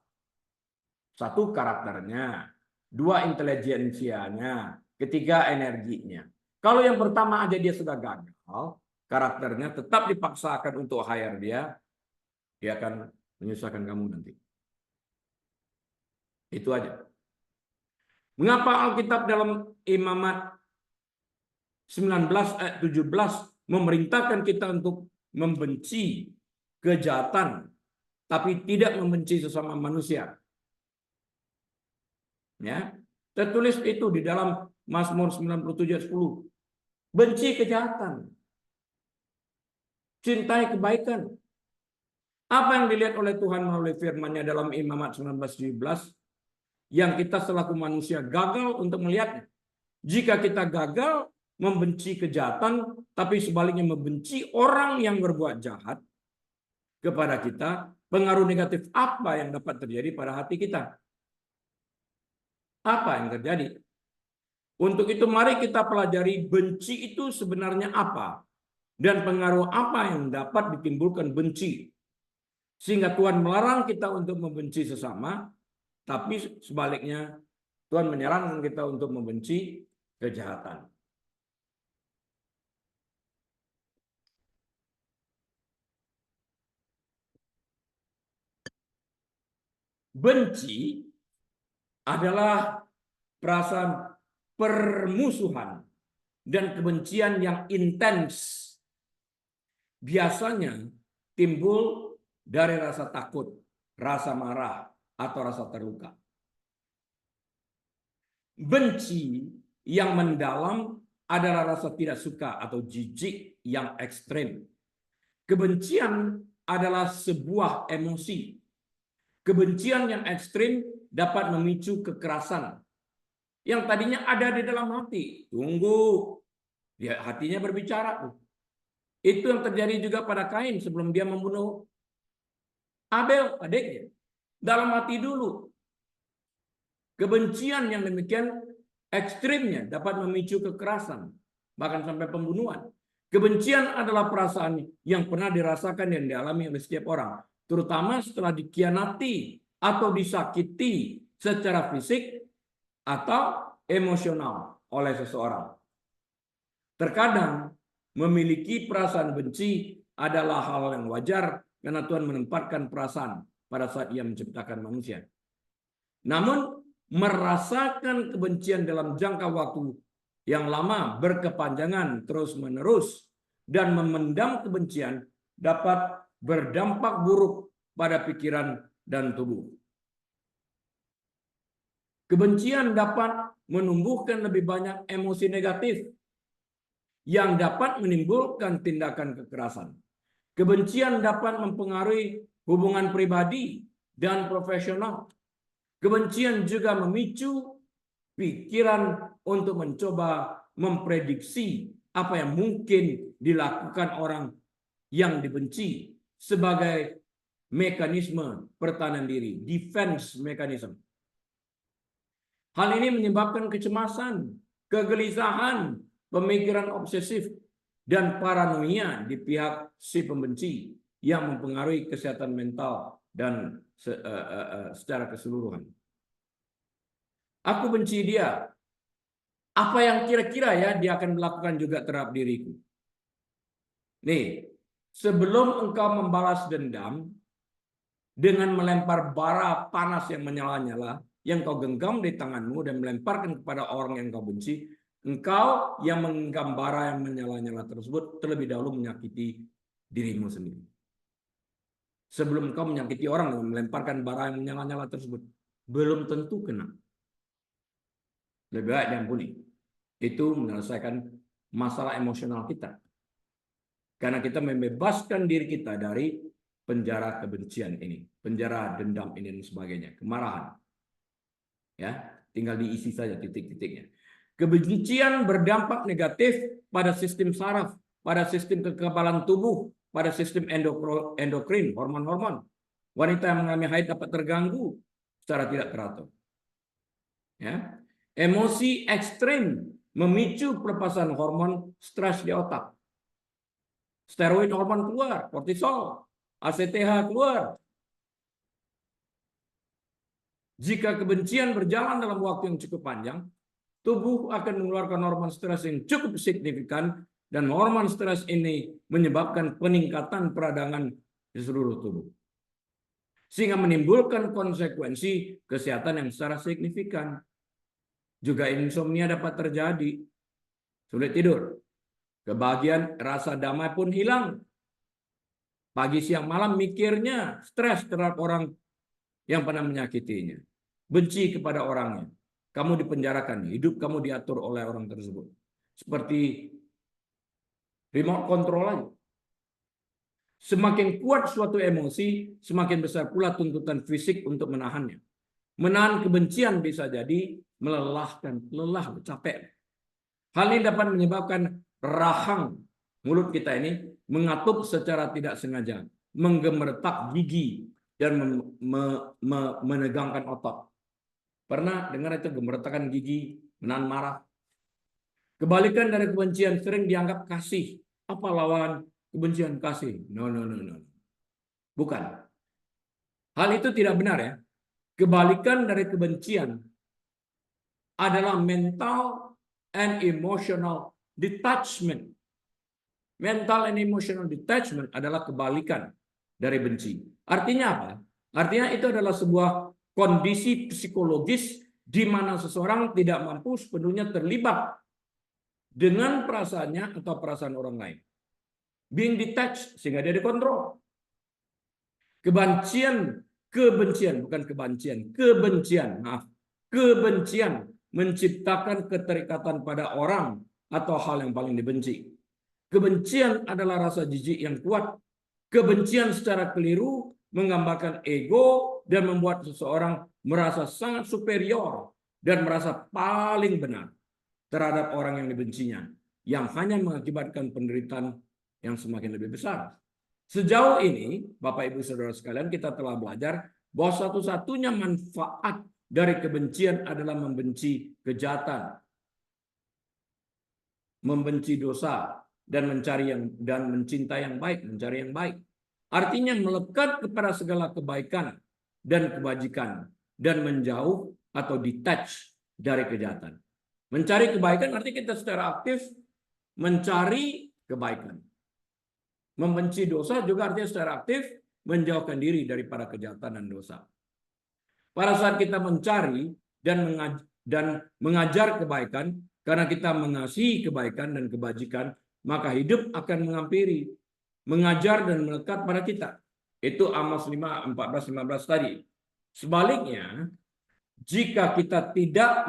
1 karakternya, 2 intelijensianya, 3 energinya. Kalau yang pertama aja dia sudah gagal, karakternya tetap dipaksakan untuk hire dia akan menyusahkan kamu nanti. Itu aja. Mengapa Alkitab dalam Imamat 19 ayat 17 memerintahkan kita untuk membenci kejahatan tapi tidak membenci sesama manusia? Ya, tertulis itu di dalam Mazmur 97 ayat 10. Benci kejahatan, cintai kebaikan. Apa yang dilihat oleh Tuhan melalui firman-Nya dalam Imamat 19:17 yang kita selaku manusia gagal untuk melihatnya. Jika kita gagal membenci kejahatan, tapi sebaliknya membenci orang yang berbuat jahat kepada kita, pengaruh negatif apa yang dapat terjadi pada hati kita? Apa yang terjadi? Untuk itu mari kita pelajari benci itu sebenarnya apa dan pengaruh apa yang dapat ditimbulkan benci. Sehingga Tuhan melarang kita untuk membenci sesama, tapi sebaliknya Tuhan menyarankan kita untuk membenci kejahatan. Benci adalah perasaan permusuhan dan kebencian yang intens. Biasanya timbul dari rasa takut, rasa marah, atau rasa terluka. Benci yang mendalam adalah rasa tidak suka atau jijik yang ekstrem. Kebencian adalah sebuah emosi. Kebencian yang ekstrem dapat memicu kekerasan yang tadinya ada di dalam hati. Tunggu, dia hatinya berbicara. Itu yang terjadi juga pada Kain sebelum dia membunuh Abel, adiknya. Dalam hati dulu. Kebencian yang demikian ekstrimnya dapat memicu kekerasan, bahkan sampai pembunuhan. Kebencian adalah perasaan yang pernah dirasakan dan dialami oleh setiap orang, terutama setelah dikhianati atau disakiti secara fisik atau emosional oleh seseorang. Terkadang memiliki perasaan benci adalah hal yang wajar karena Tuhan menempatkan perasaan pada saat Ia menciptakan manusia. Namun merasakan kebencian dalam jangka waktu yang lama, berkepanjangan, terus-menerus, dan memendam kebencian dapat berdampak buruk pada pikiran dan tubuh. Kebencian dapat menumbuhkan lebih banyak emosi negatif yang dapat menimbulkan tindakan kekerasan. Kebencian dapat mempengaruhi hubungan pribadi dan profesional. Kebencian juga memicu pikiran untuk mencoba memprediksi apa yang mungkin dilakukan orang yang dibenci sebagai mekanisme pertahanan diri, defense mechanism. Hal ini menyebabkan kecemasan, kegelisahan, pemikiran obsesif, dan paranoia di pihak si pembenci yang mempengaruhi kesehatan mental dan secara keseluruhan. Aku benci dia. Apa yang kira-kira ya dia akan melakukan juga terhadap diriku? Nih, sebelum engkau membalas dendam dengan melempar bara panas yang menyala-nyala, yang kau genggam di tanganmu dan melemparkan kepada orang yang kau benci, engkau yang menggenggam bara yang menyala-nyala tersebut terlebih dahulu menyakiti dirimu sendiri. Sebelum engkau menyakiti orang dengan melemparkan bara yang menyala-nyala tersebut, belum tentu kena. Lebih baik diampuni. Itu menyelesaikan masalah emosional kita. Karena kita membebaskan diri kita dari penjara kebencian ini, penjara dendam ini dan sebagainya, kemarahan. Ya, tinggal diisi saja titik-titiknya. Kebencian berdampak negatif pada sistem saraf, pada sistem kekebalan tubuh, pada sistem endokrin, hormon-hormon. Wanita yang mengalami haid dapat terganggu secara tidak teratur. Ya. Emosi ekstrim memicu pelepasan hormon stres di otak. Steroid hormon keluar, kortisol, ACTH keluar. Jika kebencian berjalan dalam waktu yang cukup panjang, tubuh akan mengeluarkan hormon stres yang cukup signifikan, dan hormon stres ini menyebabkan peningkatan peradangan di seluruh tubuh, sehingga menimbulkan konsekuensi kesehatan yang secara signifikan. Juga insomnia dapat terjadi, sulit tidur, kebahagiaan, rasa damai pun hilang. Pagi siang malam mikirnya, stres terhadap orang yang pernah menyakitinya, benci kepada orangnya. Kamu dipenjarakan, hidup kamu diatur oleh orang tersebut. Seperti remote control aja. Semakin kuat suatu emosi, semakin besar pula tuntutan fisik untuk menahannya. Menahan kebencian bisa jadi melelahkan, lelah, capek. Hal ini dapat menyebabkan rahang mulut kita ini mengatup secara tidak sengaja, menggemertak gigi, dan menegangkan otot. Pernah dengar itu, gemertakan gigi, menahan marah? Kebalikan dari kebencian sering dianggap kasih. Apa lawan kebencian? Kasih. No. Bukan. Hal itu tidak benar ya. Kebalikan dari kebencian adalah mental and emotional detachment. Mental and emotional detachment adalah kebalikan dari benci. Artinya apa? Artinya itu adalah sebuah kondisi psikologis di mana seseorang tidak mampu sepenuhnya terlibat dengan perasaannya atau perasaan orang lain. Being detached, sehingga dia dikontrol. Kebencian, bukan kebencian, maaf. Kebencian menciptakan keterikatan pada orang atau hal yang paling dibenci. Kebencian adalah rasa jijik yang kuat. Kebencian secara keliru menggambarkan ego dan membuat seseorang merasa sangat superior dan merasa paling benar terhadap orang yang dibencinya, yang hanya mengakibatkan penderitaan yang semakin lebih besar. Sejauh ini, Bapak Ibu Saudara sekalian, kita telah belajar bahwa satu-satunya manfaat dari kebencian adalah membenci kejahatan, membenci dosa, dan mencintai yang baik, mencari yang baik. Artinya melekat kepada segala kebaikan dan kebajikan, dan menjauh atau detach dari kejahatan. Mencari kebaikan artinya kita secara aktif mencari kebaikan. Membenci dosa juga artinya secara aktif menjauhkan diri daripada kejahatan dan dosa. Pada saat kita mencari dan mengajar kebaikan, karena kita mengasihi kebaikan dan kebajikan, maka hidup akan mengampiri, mengajar dan melekat pada kita. Itu Amos 5, 14, 15 tadi. Sebaliknya, jika kita tidak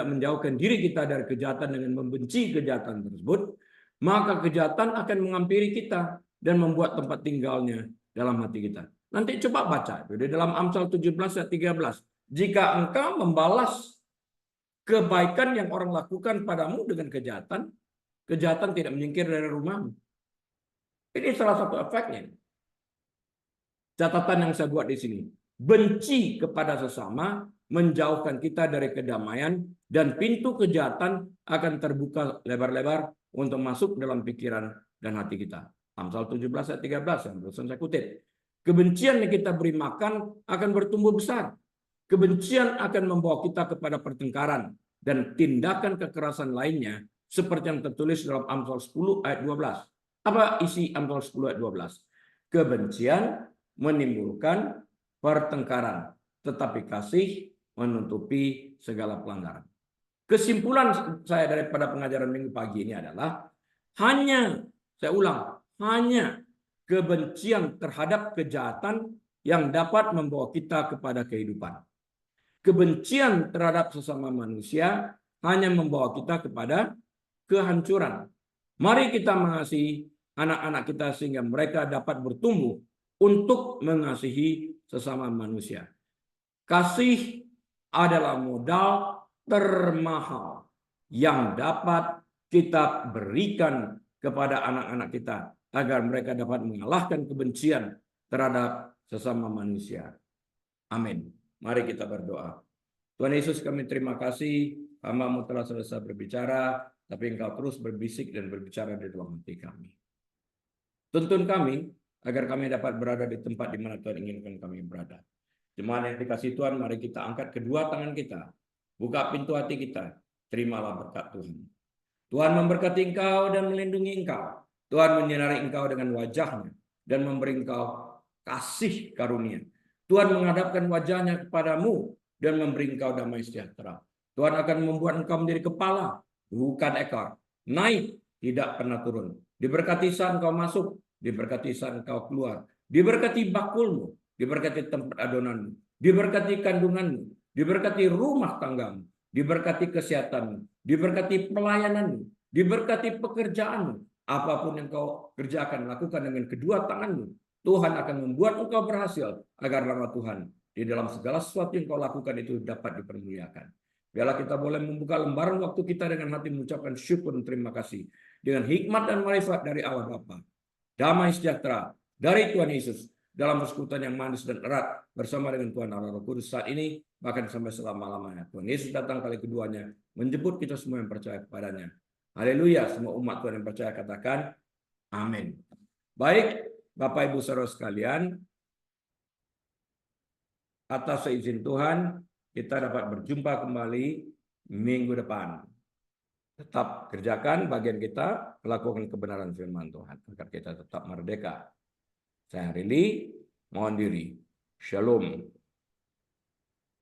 menjauhkan diri kita dari kejahatan dengan membenci kejahatan tersebut, maka kejahatan akan mengampiri kita dan membuat tempat tinggalnya dalam hati kita. Nanti coba baca di dalam Amsal 17 ayat 13. Jika engkau membalas kebaikan yang orang lakukan padamu dengan kejahatan, kejahatan tidak menyingkir dari rumahmu. Ini salah satu efeknya. Catatan yang saya buat di sini. Benci kepada sesama menjauhkan kita dari kedamaian, dan pintu kejahatan akan terbuka lebar-lebar untuk masuk dalam pikiran dan hati kita. Amsal 17 ayat 13 yang barusan saya kutip. Kebencian yang kita beri makan akan bertumbuh besar. Kebencian akan membawa kita kepada pertengkaran dan tindakan kekerasan lainnya, seperti yang tertulis dalam Amsal 10 ayat 12. Apa isi Amsal 10 ayat 12? Kebencian menimbulkan pertengkaran, tetapi kasih menutupi segala pelanggaran. Kesimpulan saya daripada pengajaran minggu pagi ini adalah hanya kebencian terhadap kejahatan yang dapat membawa kita kepada kehidupan. Kebencian terhadap sesama manusia hanya membawa kita kepada kehancuran. Mari kita mengasihi anak-anak kita sehingga mereka dapat bertumbuh untuk mengasihi sesama manusia. Kasih adalah modal termahal yang dapat kita berikan kepada anak-anak kita agar mereka dapat mengalahkan kebencian terhadap sesama manusia. Amin. Mari kita berdoa. Tuhan Yesus, kami terima kasih, hamba-Mu telah selesai berbicara, tapi Engkau terus berbisik dan berbicara di dalam hati kami. Tuntun kami, agar kami dapat berada di tempat di mana Tuhan inginkan kami berada. Jemaat yang dikasih Tuhan, mari kita angkat kedua tangan kita, buka pintu hati kita, terimalah berkat Tuhan. Tuhan memberkati engkau dan melindungi engkau. Tuhan menyinari engkau dengan wajahnya dan memberi engkau kasih karunia. Tuhan menghadapkan wajahnya kepadamu dan memberi engkau damai sejahtera. Tuhan akan membuat engkau menjadi kepala, bukan ekor. Naik, tidak pernah turun. Diberkati saat engkau masuk, diberkati saat engkau keluar. Diberkati bakulmu, diberkati tempat adonanmu, diberkati kandunganmu, diberkati rumah tanggamu, diberkati kesehatanmu, diberkati pelayananmu, diberkati pekerjaanmu. Apapun yang kau kerjakan, lakukan dengan kedua tanganmu. Tuhan akan membuat engkau berhasil agar nama Tuhan di dalam segala sesuatu yang kau lakukan itu dapat dipermuliakan. Biarlah kita boleh membuka lembaran waktu kita dengan hati mengucapkan syukur dan terima kasih. Dengan hikmat dan marifat dari Allah Bapa. Damai sejahtera dari Tuhan Yesus dalam persekutuan yang manis dan erat bersama dengan Tuhan Allah Roh Kudus saat ini bahkan sampai selama-lamanya. Tuhan Yesus datang kali keduanya menjemput kita semua yang percaya kepadanya. Haleluya, semua umat Tuhan yang percaya katakan amin. Baik, Bapak Ibu saudara sekalian, atas seizin Tuhan kita dapat berjumpa kembali minggu depan. Tetap kerjakan bagian kita, melakukan kebenaran firman Tuhan agar kita tetap merdeka. Saya Rili, mohon diri. Shalom.